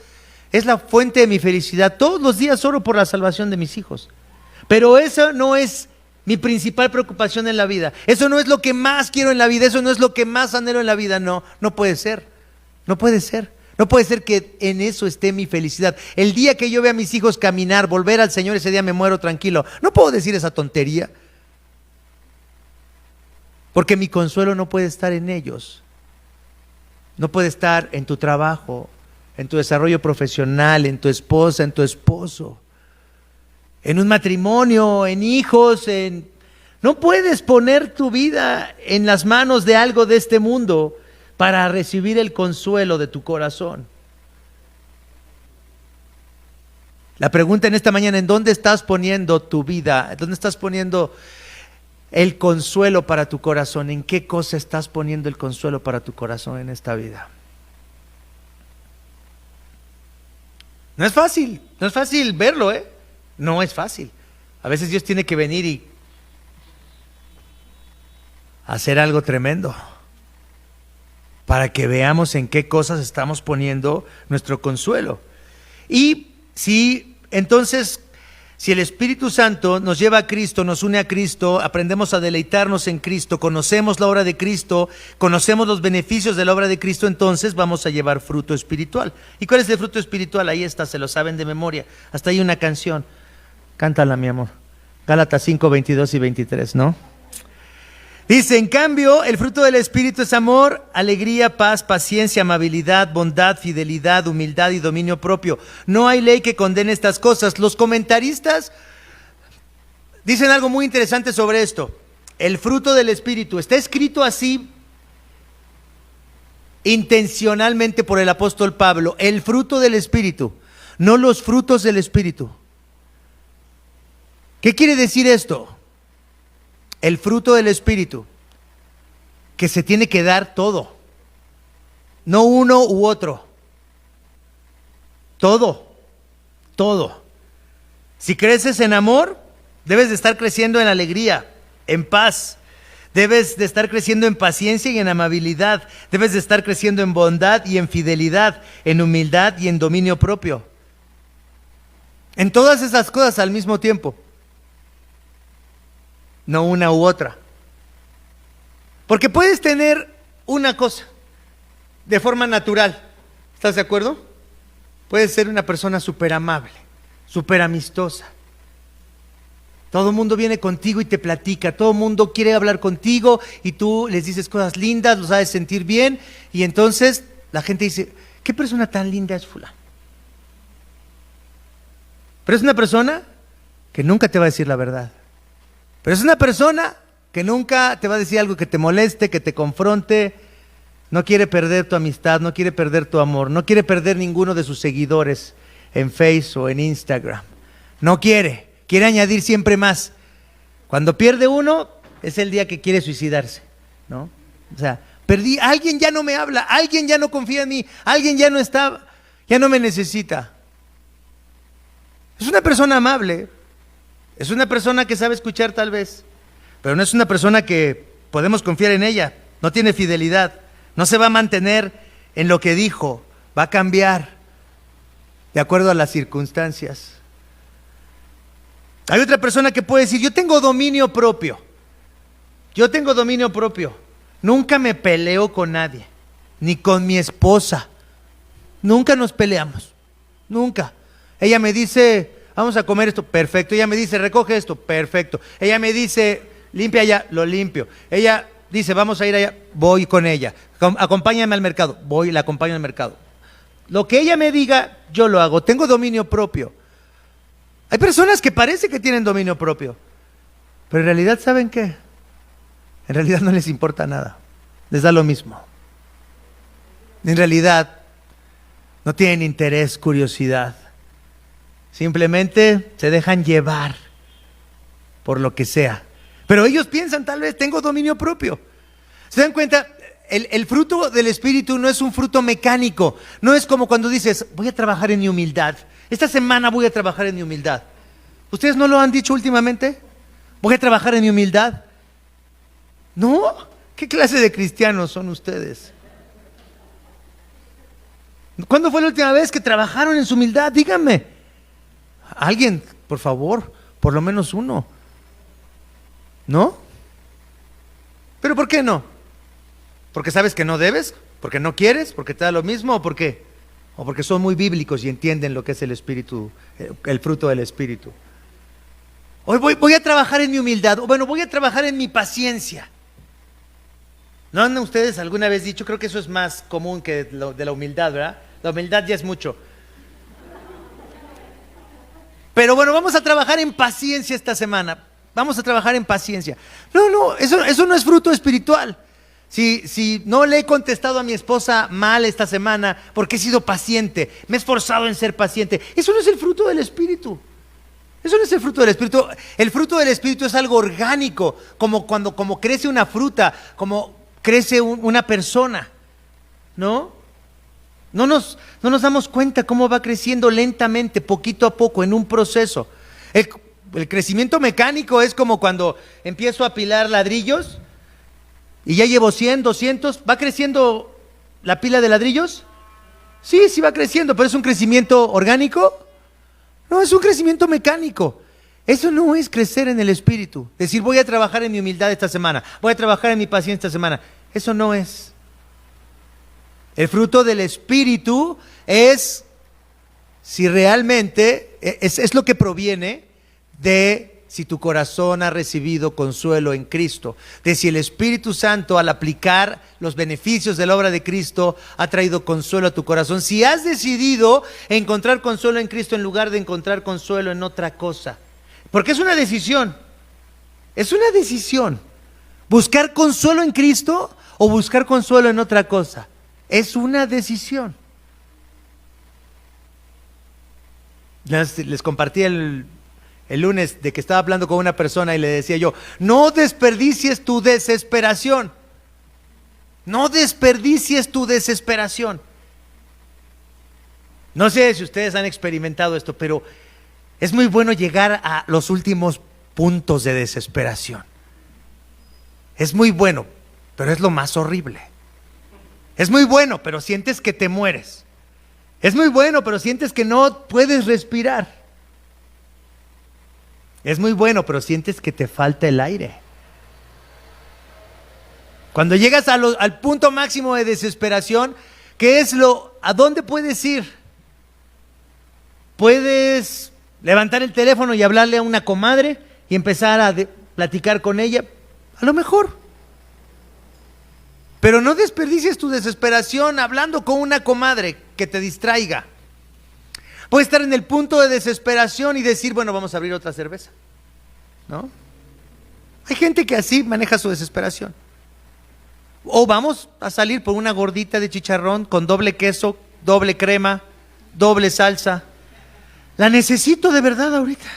es la fuente de mi felicidad. Todos los días oro por la salvación de mis hijos, pero eso no es mi principal preocupación en la vida. Eso no es lo que más quiero en la vida. Eso no es lo que más anhelo en la vida. No puede ser. No puede ser. No puede ser que en eso esté mi felicidad. El día que yo vea a mis hijos caminar, volver al Señor, ese día me muero tranquilo. No puedo decir esa tontería, porque mi consuelo no puede estar en ellos. No puede estar en tu trabajo, en tu desarrollo profesional, en tu esposa, en tu esposo, en un matrimonio, en hijos, No puedes poner tu vida en las manos de algo de este mundo para recibir el consuelo de tu corazón. La pregunta en esta mañana: ¿en dónde estás poniendo tu vida? ¿Dónde estás poniendo el consuelo para tu corazón? ¿En qué cosa estás poniendo el consuelo para tu corazón en esta vida? No es fácil verlo, ¿eh? No es fácil. A veces Dios tiene que venir y hacer algo tremendo para que veamos en qué cosas estamos poniendo nuestro consuelo. Y si el Espíritu Santo nos lleva a Cristo, nos une a Cristo, aprendemos a deleitarnos en Cristo, conocemos la obra de Cristo, conocemos los beneficios de la obra de Cristo, entonces vamos a llevar fruto espiritual. ¿Y cuál es el fruto espiritual? Ahí está, se lo saben de memoria. Hasta ahí una canción. Cántala, mi amor. Gálatas 5, 22 y 23, ¿no? Dice: en cambio, el fruto del Espíritu es amor, alegría, paz, paciencia, amabilidad, bondad, fidelidad, humildad y dominio propio. No hay ley que condene estas cosas. Los comentaristas dicen algo muy interesante sobre esto. El fruto del Espíritu está escrito así intencionalmente por el apóstol Pablo. El fruto del Espíritu, no los frutos del Espíritu. ¿Qué quiere decir esto? El fruto del Espíritu, que se tiene que dar todo, no uno u otro, todo. Si creces en amor, debes de estar creciendo en alegría, en paz, debes de estar creciendo en paciencia y en amabilidad, debes de estar creciendo en bondad y en fidelidad, en humildad y en dominio propio. en todas esas cosas al mismo tiempo, no una u otra. Porque puedes tener una cosa de forma natural, ¿estás de acuerdo? Puedes ser una persona súper amable, súper amistosa. Todo el mundo viene contigo y te platica, todo el mundo quiere hablar contigo y tú les dices cosas lindas, los haces sentir bien y entonces la gente dice, ¿qué persona tan linda es fulano? Pero es una persona que nunca te va a decir la verdad. Pero es una persona que nunca te va a decir algo que te moleste, que te confronte. No quiere perder tu amistad, no quiere perder tu amor, no quiere perder ninguno de sus seguidores en Facebook o en Instagram. No quiere añadir siempre más. Cuando pierde uno, es el día que quiere suicidarse, ¿no? O sea, perdí, alguien ya no me habla, alguien ya no confía en mí, alguien ya no está, ya no me necesita. Es una persona amable, es una persona que sabe escuchar tal vez, pero no es una persona que podemos confiar en ella, no tiene fidelidad, no se va a mantener en lo que dijo, va a cambiar de acuerdo a las circunstancias. Hay otra persona que puede decir, yo tengo dominio propio, nunca me peleo con nadie, ni con mi esposa, nunca nos peleamos, nunca. Ella me dice, vamos a comer esto, perfecto. Ella me dice, recoge esto, perfecto. Ella me dice, limpia allá, lo limpio. Ella dice, vamos a ir allá, voy con ella. Acompáñame al mercado, voy y la acompaño al mercado. Lo que ella me diga, yo lo hago, tengo dominio propio. Hay personas que parece que tienen dominio propio, pero en realidad, ¿saben qué? En realidad no les importa nada, les da lo mismo. En realidad no tienen interés, curiosidad. Simplemente se dejan llevar por lo que sea. Pero ellos piensan, tal vez, tengo dominio propio. ¿Se dan cuenta? El fruto del Espíritu no es un fruto mecánico. No es como cuando dices, voy a trabajar en mi humildad. Esta semana voy a trabajar en mi humildad. ¿Ustedes no lo han dicho últimamente? ¿Voy a trabajar en mi humildad? ¿No? ¿Qué clase de cristianos son ustedes? ¿Cuándo fue la última vez que trabajaron en su humildad? Díganme. Alguien, por favor, por lo menos uno. ¿No? ¿Pero por qué no? ¿Porque sabes que no debes? ¿Porque no quieres? ¿Porque te da lo mismo? ¿O por qué? ¿O porque son muy bíblicos y entienden lo que es el Espíritu, el fruto del Espíritu? Hoy voy a trabajar en mi humildad. O bueno, voy a trabajar en mi paciencia. ¿No han ustedes alguna vez dicho? Creo que eso es más común que de la humildad, ¿verdad? La humildad ya es mucho. Pero bueno, vamos a trabajar en paciencia esta semana. Vamos a trabajar en paciencia. No, eso no es fruto espiritual. Si no le he contestado a mi esposa mal esta semana porque he sido paciente, me he esforzado en ser paciente, eso no es el fruto del Espíritu. Eso no es el fruto del Espíritu. El fruto del Espíritu es algo orgánico, como crece una fruta, como crece una persona, ¿no? No nos damos cuenta cómo va creciendo lentamente, poquito a poco, en un proceso. El crecimiento mecánico es como cuando empiezo a apilar ladrillos y ya llevo 100, 200, ¿va creciendo la pila de ladrillos? Sí va creciendo, pero ¿es un crecimiento orgánico? No, es un crecimiento mecánico. Eso no es crecer en el Espíritu. Decir, voy a trabajar en mi humildad esta semana, voy a trabajar en mi paciencia esta semana. Eso no es. El fruto del Espíritu es, si realmente, es lo que proviene de si tu corazón ha recibido consuelo en Cristo, de si el Espíritu Santo al aplicar los beneficios de la obra de Cristo ha traído consuelo a tu corazón, si has decidido encontrar consuelo en Cristo en lugar de encontrar consuelo en otra cosa, porque es una decisión, buscar consuelo en Cristo o buscar consuelo en otra cosa, es una decisión. Les compartí el lunes de que estaba hablando con una persona y le decía yo, no desperdicies tu desesperación. No desperdicies tu desesperación. No sé si ustedes han experimentado esto, pero es muy bueno llegar a los últimos puntos de desesperación. Es muy bueno, pero es lo más horrible. Es muy bueno, pero sientes que te mueres. Es muy bueno, pero sientes que no puedes respirar. Es muy bueno, pero sientes que te falta el aire. Cuando llegas al punto máximo de desesperación, ¿a dónde puedes ir? Puedes levantar el teléfono y hablarle a una comadre y empezar a platicar con ella, a lo mejor. Pero no desperdicies tu desesperación hablando con una comadre que te distraiga. Puedes estar en el punto de desesperación y decir, bueno, vamos a abrir otra cerveza, ¿no? Hay gente que así maneja su desesperación. O vamos a salir por una gordita de chicharrón con doble queso, doble crema, doble salsa. La necesito de verdad ahorita.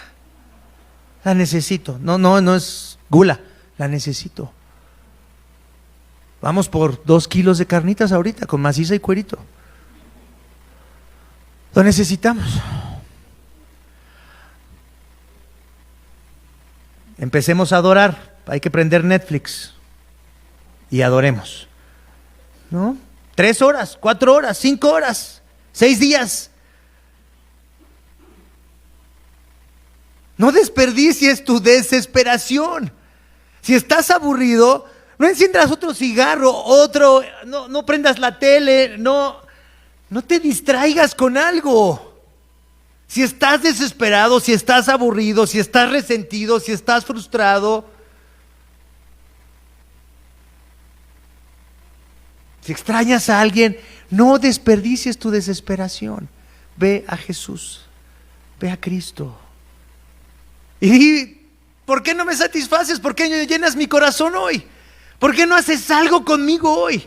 La necesito. No es gula, la necesito. Vamos por 2 kilos de carnitas ahorita con maciza y cuerito. Lo necesitamos. Empecemos a adorar. Hay que prender Netflix y adoremos, ¿no? 3 horas, 4 horas, 5 horas, 6 días. No desperdicies tu desesperación. Si estás aburrido, no enciendas otro cigarro, no prendas la tele, no te distraigas con algo. Si estás desesperado, si estás aburrido, si estás resentido, si estás frustrado, si extrañas a alguien, no desperdicies tu desesperación. Ve a Jesús, ve a Cristo. ¿Y por qué no me satisfaces? ¿Por qué no llenas mi corazón hoy? ¿Por qué no haces algo conmigo hoy?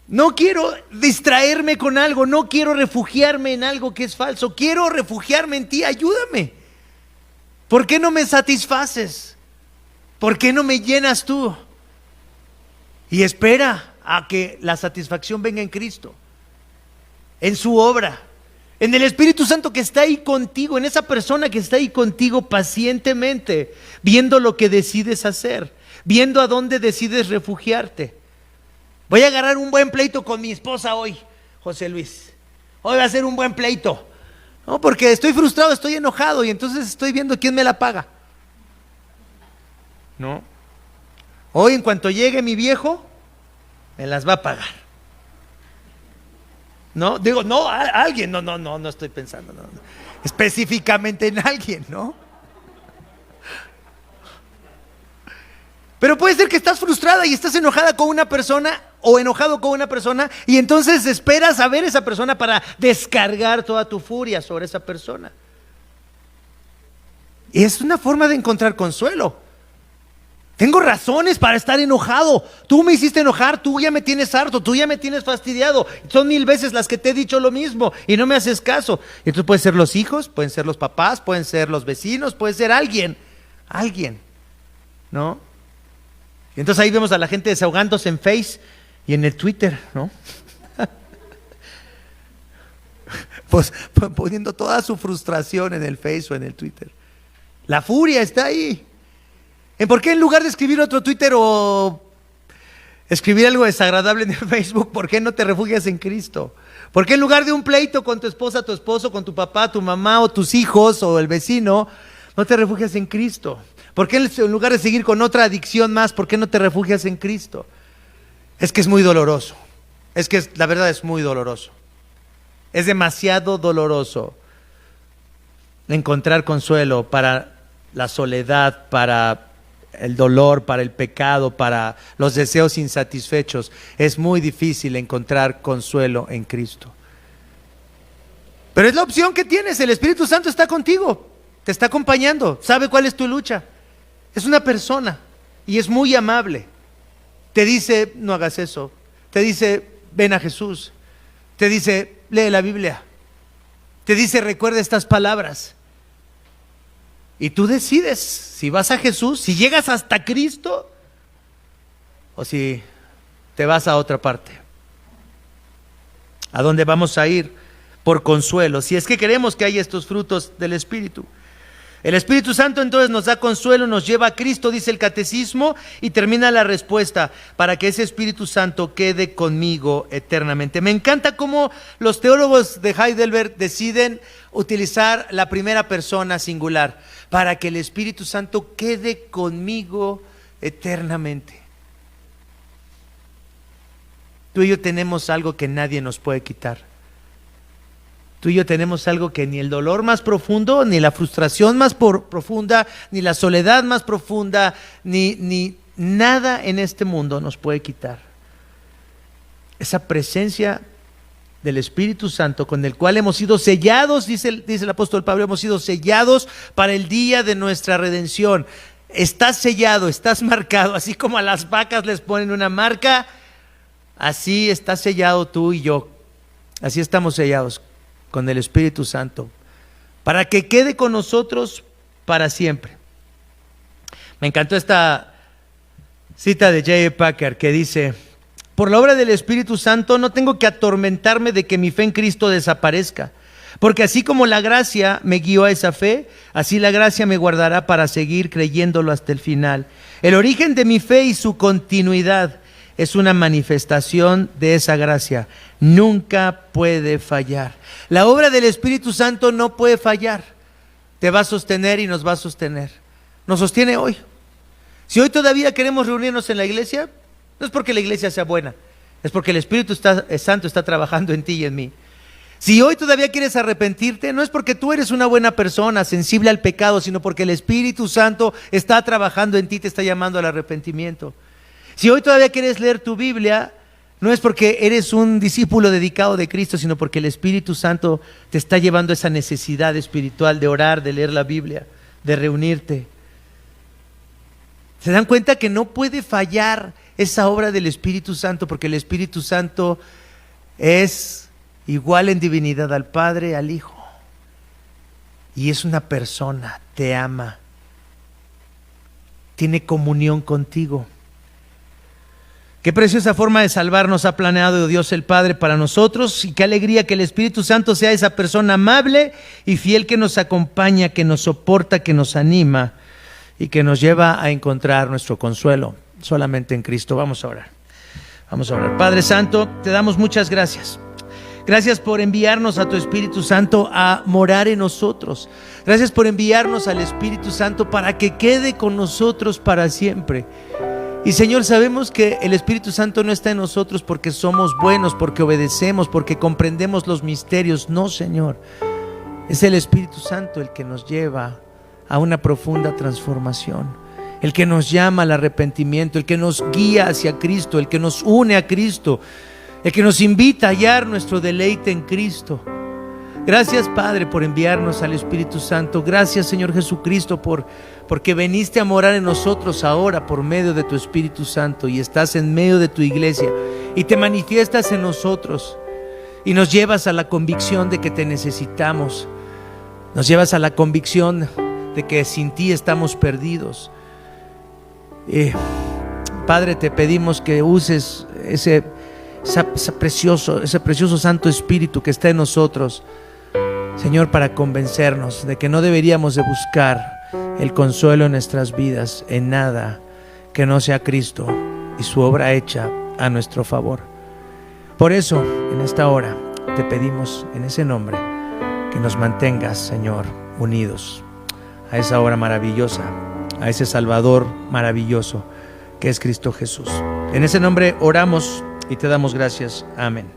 No quiero distraerme con algo, no quiero refugiarme en algo que es falso, quiero refugiarme en ti, ayúdame. ¿Por qué no me satisfaces? ¿Por qué no me llenas tú? Y espera a que la satisfacción venga en Cristo, en su obra, en el Espíritu Santo que está ahí contigo, en esa persona que está ahí contigo pacientemente, viendo lo que decides hacer, viendo a dónde decides refugiarte. Voy a agarrar un buen pleito con mi esposa hoy, José Luis. Hoy va a ser un buen pleito. No, porque estoy frustrado, estoy enojado y entonces estoy viendo quién me la paga. No. Hoy en cuanto llegue mi viejo, me las va a pagar. No, digo, no, a alguien, no estoy pensando, no. Específicamente en alguien, ¿no? Pero puede ser que estás frustrada y estás enojada con una persona o enojado con una persona y entonces esperas a ver a esa persona para descargar toda tu furia sobre esa persona. Y es una forma de encontrar consuelo. Tengo razones para estar enojado. Tú me hiciste enojar, tú ya me tienes harto, tú ya me tienes fastidiado. Son 1000 veces las que te he dicho lo mismo y no me haces caso. Y entonces pueden ser los hijos, pueden ser los papás, pueden ser los vecinos, puede ser alguien, ¿no? Y entonces ahí vemos a la gente desahogándose en Face y en el Twitter, ¿no? Pues poniendo toda su frustración en el Face o en el Twitter. La furia está ahí. ¿Por qué en lugar de escribir otro Twitter o escribir algo desagradable en el Facebook, por qué no te refugias en Cristo? ¿Por qué en lugar de un pleito con tu esposa, tu esposo, con tu papá, tu mamá o tus hijos o el vecino, no te refugias en Cristo? ¿Por qué en lugar de seguir con otra adicción más, por qué no te refugias en Cristo? Es que es muy doloroso. La verdad es muy doloroso. Es demasiado doloroso encontrar consuelo para la soledad, para el dolor, para el pecado, para los deseos insatisfechos. Es muy difícil encontrar consuelo en Cristo. Pero es la opción que tienes. El Espíritu Santo está contigo, te está acompañando, sabe cuál es tu lucha. Es una persona y es muy amable. Te dice, no hagas eso. Te dice, ven a Jesús. Te dice, lee la Biblia. Te dice, recuerda estas palabras. Y tú decides si vas a Jesús, si llegas hasta Cristo o si te vas a otra parte. ¿A dónde vamos a ir por consuelo? Si es que queremos que haya estos frutos del Espíritu. El Espíritu Santo entonces nos da consuelo, nos lleva a Cristo, dice el catecismo, y termina la respuesta: para que ese Espíritu Santo quede conmigo eternamente. Me encanta cómo los teólogos de Heidelberg deciden utilizar la primera persona singular: para que el Espíritu Santo quede conmigo eternamente. Tú y yo tenemos algo que nadie nos puede quitar. Tú y yo tenemos algo que ni el dolor más profundo, ni la frustración más profunda, ni la soledad más profunda, ni nada en este mundo nos puede quitar. Esa presencia del Espíritu Santo con el cual hemos sido sellados, dice el apóstol Pablo, hemos sido sellados para el día de nuestra redención. Estás sellado, estás marcado, así como a las vacas les ponen una marca, así estás sellado tú y yo. Así estamos sellados con el Espíritu Santo, para que quede con nosotros para siempre. Me encantó esta cita de J. Packer que dice: por la obra del Espíritu Santo no tengo que atormentarme de que mi fe en Cristo desaparezca, porque así como la gracia me guió a esa fe, así la gracia me guardará para seguir creyéndolo hasta el final. El origen de mi fe y su continuidad es una manifestación de esa gracia. Nunca puede fallar. La obra del Espíritu Santo no puede fallar. Te va a sostener y nos va a sostener. Nos sostiene hoy. Si hoy todavía queremos reunirnos en la iglesia, no es porque la iglesia sea buena, es porque el Espíritu Santo está trabajando en ti y en mí. Si hoy todavía quieres arrepentirte, no es porque tú eres una buena persona, sensible al pecado, sino porque el Espíritu Santo está trabajando en ti, te está llamando al arrepentimiento. Si hoy todavía quieres leer tu Biblia, no es porque eres un discípulo dedicado de Cristo, sino porque el Espíritu Santo te está llevando a esa necesidad espiritual de orar, de leer la Biblia, de reunirte. ¿Se dan cuenta que no puede fallar esa obra del Espíritu Santo? Porque el Espíritu Santo es igual en divinidad al Padre, al Hijo. Y es una persona, te ama, tiene comunión contigo. Qué preciosa forma de salvarnos ha planeado Dios el Padre para nosotros, y qué alegría que el Espíritu Santo sea esa persona amable y fiel que nos acompaña, que nos soporta, que nos anima y que nos lleva a encontrar nuestro consuelo solamente en Cristo. Vamos a orar. Vamos a orar. Padre Santo, te damos muchas gracias. Gracias por enviarnos a tu Espíritu Santo a morar en nosotros. Gracias por enviarnos al Espíritu Santo para que quede con nosotros para siempre. Y Señor, sabemos que el Espíritu Santo no está en nosotros porque somos buenos, porque obedecemos, porque comprendemos los misterios. No, Señor. Es el Espíritu Santo el que nos lleva a una profunda transformación, el que nos llama al arrepentimiento, el que nos guía hacia Cristo, el que nos une a Cristo, el que nos invita a hallar nuestro deleite en Cristo. Gracias, Padre, por enviarnos al Espíritu Santo. Gracias, Señor Jesucristo, porque viniste a morar en nosotros ahora por medio de tu Espíritu Santo, y estás en medio de tu iglesia y te manifiestas en nosotros y nos llevas a la convicción de que te necesitamos. Nos llevas a la convicción de que sin ti estamos perdidos. Padre, te pedimos que uses ese precioso Santo Espíritu que está en nosotros, Señor, para convencernos de que no deberíamos de buscar el consuelo en nuestras vidas en nada que no sea Cristo y su obra hecha a nuestro favor. Por eso, en esta hora, te pedimos en ese nombre que nos mantengas, Señor, unidos a esa obra maravillosa, a ese Salvador maravilloso que es Cristo Jesús. En ese nombre oramos y te damos gracias. Amén.